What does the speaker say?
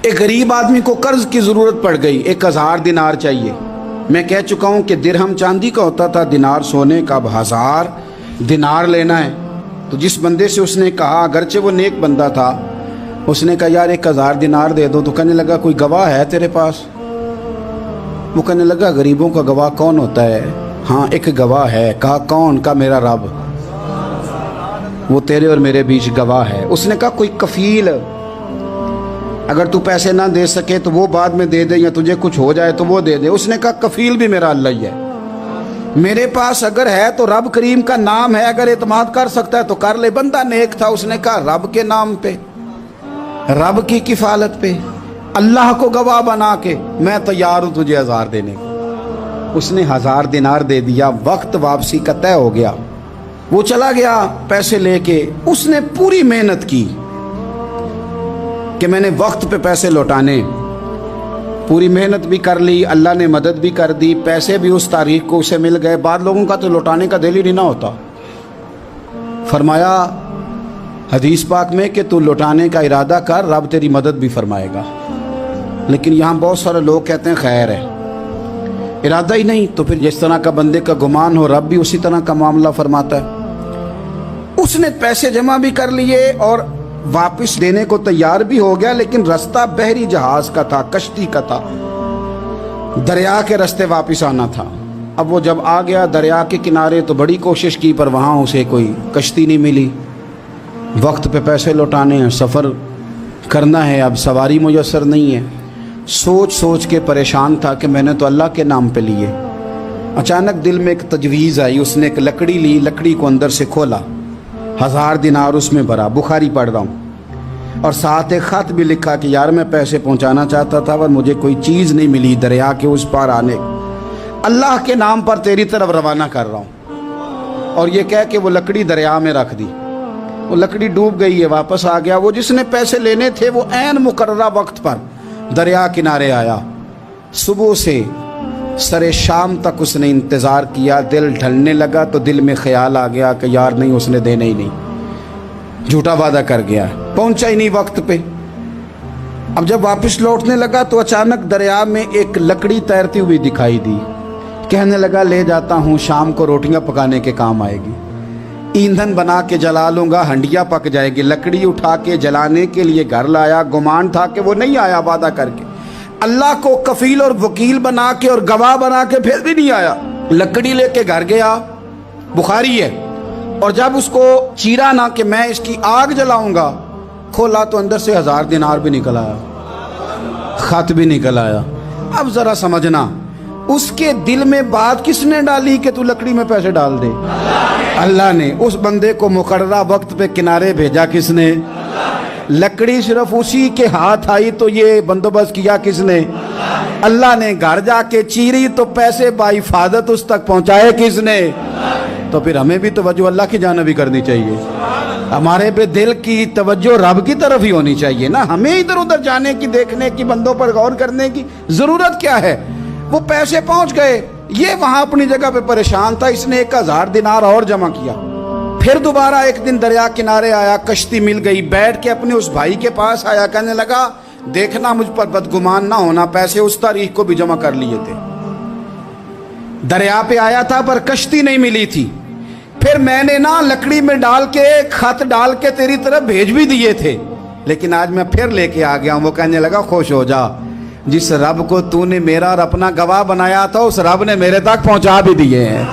ایک غریب آدمی کو قرض کی ضرورت پڑ گئی، 1000 دینار چاہیے۔ میں کہہ چکا ہوں کہ درہم چاندی کا ہوتا تھا، دینار سونے کا، اب 1000 دینار لینا ہے۔ تو جس بندے سے اس نے کہا، اگرچہ وہ نیک بندہ تھا، اس نے کہا یار 1000 دینار دے دو۔ تو کہنے لگا کوئی گواہ ہے تیرے پاس؟ وہ کہنے لگا غریبوں کا گواہ کون ہوتا ہے؟ ہاں ایک گواہ ہے۔ کہا کون؟ کہا میرا رب، وہ تیرے اور میرے بیچ گواہ ہے۔ اس نے کہا کوئی کفیل، اگر تو پیسے نہ دے سکے تو وہ بعد میں دے دے، یا تجھے کچھ ہو جائے تو وہ دے دے۔ اس نے کہا کفیل بھی میرا اللہ ہی ہے، میرے پاس اگر ہے تو رب کریم کا نام ہے، اگر اعتماد کر سکتا ہے تو کر لے۔ بندہ نیک تھا، اس نے کہا رب کے نام پہ، رب کی کفالت پہ، اللہ کو گواہ بنا کے میں تیار ہوں تجھے 1000 دینے کو۔ اس نے 1000 دینار دے دیا، وقت واپسی کا طے ہو گیا۔ وہ چلا گیا پیسے لے کے۔ اس نے پوری محنت کی کہ میں نے وقت پہ پیسے لوٹانے، پوری محنت بھی کر لی، اللہ نے مدد بھی کر دی، پیسے بھی اس تاریخ کو اسے مل گئے۔ بعض لوگوں کا تو لوٹانے کا دل ہی نہیں نہ ہوتا۔ فرمایا حدیث پاک میں کہ تو لوٹانے کا ارادہ کر، رب تیری مدد بھی فرمائے گا۔ لیکن یہاں بہت سارے لوگ کہتے ہیں خیر ہے، ارادہ ہی نہیں، تو پھر جس طرح کا بندے کا گمان ہو رب بھی اسی طرح کا معاملہ فرماتا ہے۔ اس نے پیسے جمع بھی کر لیے اور واپس دینے کو تیار بھی ہو گیا، لیکن رستہ بحری جہاز کا تھا، کشتی کا تھا، دریا کے رستے واپس آنا تھا۔ اب وہ جب آ گیا دریا کے کنارے تو بڑی کوشش کی، پر وہاں اسے کوئی کشتی نہیں ملی۔ وقت پہ پیسے لوٹانے ہیں، سفر کرنا ہے، اب سواری میسر نہیں ہے۔ سوچ سوچ کے پریشان تھا کہ میں نے تو اللہ کے نام پہ لیے۔ اچانک دل میں ایک تجویز آئی، اس نے ایک لکڑی لی، لکڑی کو اندر سے کھولا، 1000 دینار اس میں بھرا، بخاری پڑھ رہا ہوں، اور ساتھ ایک خط بھی لکھا کہ یار میں پیسے پہنچانا چاہتا تھا پر مجھے کوئی چیز نہیں ملی دریا کے اس پار آنے، اللہ کے نام پر تیری طرف روانہ کر رہا ہوں۔ اور یہ کہہ کہ وہ لکڑی دریا میں رکھ دی۔ وہ لکڑی ڈوب گئی ہے، واپس آ گیا۔ وہ جس نے پیسے لینے تھے وہ عین مقررہ وقت پر دریا کنارے آیا۔ صبح سے سرے شام تک اس نے انتظار کیا۔ دل ڈھلنے لگا تو دل میں خیال آ گیا کہ یار نہیں، اس نے دینے ہی نہیں، جھوٹا وعدہ کر گیا، پہنچا ہی نہیں وقت پہ۔ اب جب واپس لوٹنے لگا تو اچانک دریا میں ایک لکڑی تیرتی ہوئی دکھائی دی۔ کہنے لگا لے جاتا ہوں، شام کو روٹیاں پکانے کے کام آئے گی، ایندھن بنا کے جلا لوں گا، ہنڈیا پک جائے گی۔ لکڑی اٹھا کے جلانے کے لیے گھر لایا، گمان تھا کہ وہ نہیں آیا وعدہ کر کے، اللہ کو کفیل اور وکیل بنا کے اور گواہ بنا کے پھر بھی نہیں آیا۔ لکڑی لے کے گھر گیا، بخاری ہے، اور جب اس کو چیرا نہ کہ میں اس کی آگ جلاؤں گا، کھولا تو اندر سے 1000 دینار بھی نکل آیا، خط بھی نکل آیا۔ اب ذرا سمجھنا، اس کے دل میں بات کس نے ڈالی کہ تو لکڑی میں پیسے ڈال دے؟ اللہ نے۔ اس بندے کو مقررہ وقت پہ کنارے بھیجا کس نے؟ لکڑی صرف اسی کے ہاتھ آئی تو یہ بندوبست کیا کس نے؟ اللہ نے۔ گھر جا کے چیری تو پیسے بحفاظت اس تک پہنچائے کس نے؟ تو پھر ہمیں بھی توجہ اللہ کی جانب ہی کرنی چاہیے، ہمارے پہ دل کی توجہ رب کی طرف ہی ہونی چاہیے نا۔ ہمیں ادھر ادھر جانے کی، دیکھنے کی، بندوں پر غور کرنے کی ضرورت کیا ہے؟ وہ پیسے پہنچ گئے، یہ وہاں اپنی جگہ پہ پریشان تھا، اس نے 1000 دینار اور جمع کیا۔ پھر دوبارہ ایک دن دریا کنارے آیا، کشتی مل گئی، بیٹھ کے اپنے اس بھائی کے پاس آیا، کہنے لگا دیکھنا مجھ پر بدگمان نہ ہونا، پیسے اس تاریخ کو بھی جمع کر لیے تھے، دریا پہ آیا تھا پر کشتی نہیں ملی تھی، پھر میں نے نا لکڑی میں ڈال کے خط ڈال کے تیری طرف بھیج بھی دیے تھے، لیکن آج میں پھر لے کے آ گیا ہوں۔ وہ کہنے لگا خوش ہو جا، جس رب کو تو نے میرا اور اپنا گواہ بنایا تھا اس رب نے میرے تک پہنچا بھی دیے ہیں۔